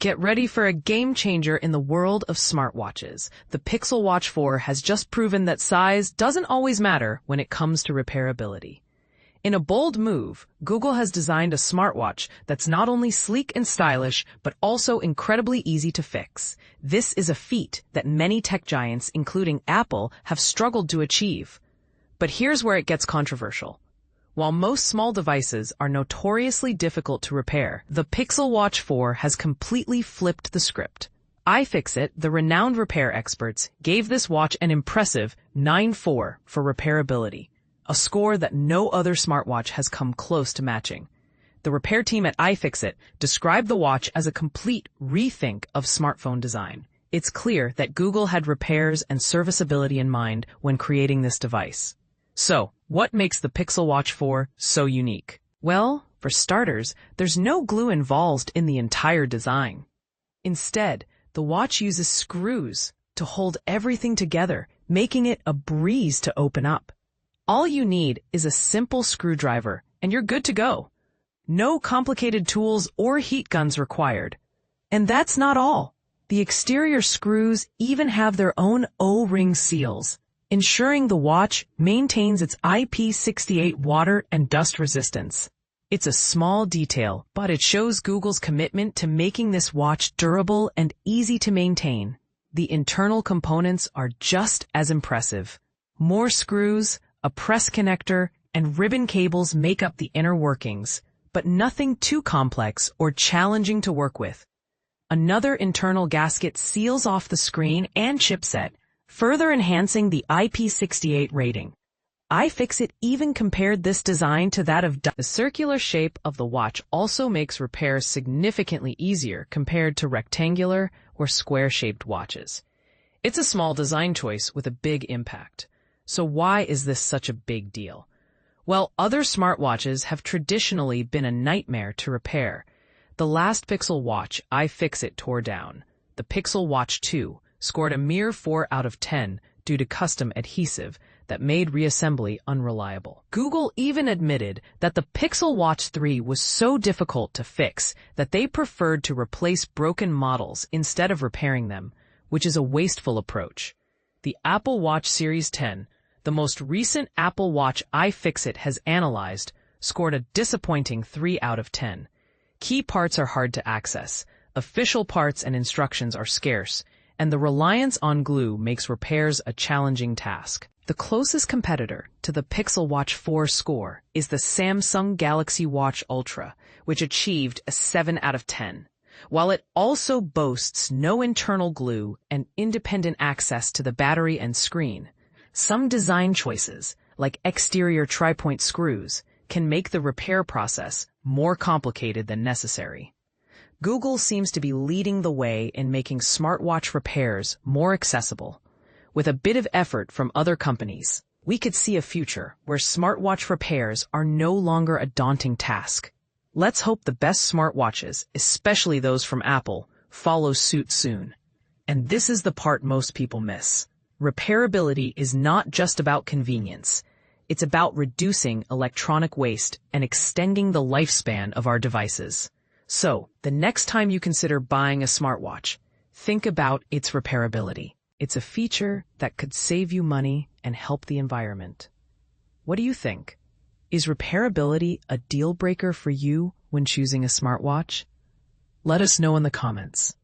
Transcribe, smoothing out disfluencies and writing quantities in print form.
Get ready for a game changer in the world of smartwatches. The Pixel Watch 4 has just proven that size doesn't always matter when it comes to repairability. In a bold move, Google has designed a smartwatch that's not only sleek and stylish, but also incredibly easy to fix. This is a feat that many tech giants, including Apple, have struggled to achieve. But here's where it gets controversial. While most small devices are notoriously difficult to repair, the Pixel Watch 4 has completely flipped the script. iFixit, the renowned repair experts, gave this watch an impressive 9.4 for repairability, a score that no other smartwatch has come close to matching. The repair team at iFixit described the watch as a complete rethink of smartphone design. It's clear that Google had repairs and serviceability in mind when creating this device. So, what makes the Pixel Watch 4 so unique? Well, for starters, there's no glue involved in the entire design. Instead, the watch uses screws to hold everything together, making it a breeze to open up. All you need is a simple screwdriver, and you're good to go. No complicated tools or heat guns required. And that's not all. The exterior screws even have their own O-ring seals, ensuring the watch maintains its IP68 water and dust resistance. It's a small detail, but it shows Google's commitment to making this watch durable and easy to maintain. The internal components are just as impressive. More screws, a press connector, and ribbon cables make up the inner workings, but nothing too complex or challenging to work with. Another internal gasket seals off the screen and chipset, further enhancing the IP68 rating. iFixit even compared this design to that of the circular shape of the watch also makes repairs significantly easier compared to rectangular or square-shaped watches. It's a small design choice with a big impact. So why is this such a big deal? Well, other smartwatches have traditionally been a nightmare to repair. The last Pixel watch iFixit Teardown, the Pixel Watch 2, scored a mere 4 out of 10 due to custom adhesive that made reassembly unreliable. Google even admitted that the Pixel Watch 3 was so difficult to fix that they preferred to replace broken models instead of repairing them, which is a wasteful approach. The Apple Watch Series 10, the most recent Apple Watch iFixit has analyzed, scored a disappointing 3 out of 10. Key parts are hard to access, official parts and instructions are scarce, and the reliance on glue makes repairs a challenging task. The closest competitor to the Pixel Watch 4 score is the Samsung Galaxy Watch Ultra, which achieved a 7 out of 10. While it also boasts no internal glue and independent access to the battery and screen, some design choices, like exterior tri-point screws, can make the repair process more complicated than necessary. Google seems to be leading the way in making smartwatch repairs more accessible. With a bit of effort from other companies, we could see a future where smartwatch repairs are no longer a daunting task. Let's hope the best smartwatches, especially those from Apple, follow suit soon. And this is the part most people miss. Repairability is not just about convenience. It's about reducing electronic waste and extending the lifespan of our devices. So, the next time you consider buying a smartwatch, think about its repairability. It's a feature that could save you money and help the environment. What do you think? Is repairability a deal breaker for you when choosing a smartwatch? Let us know in the comments.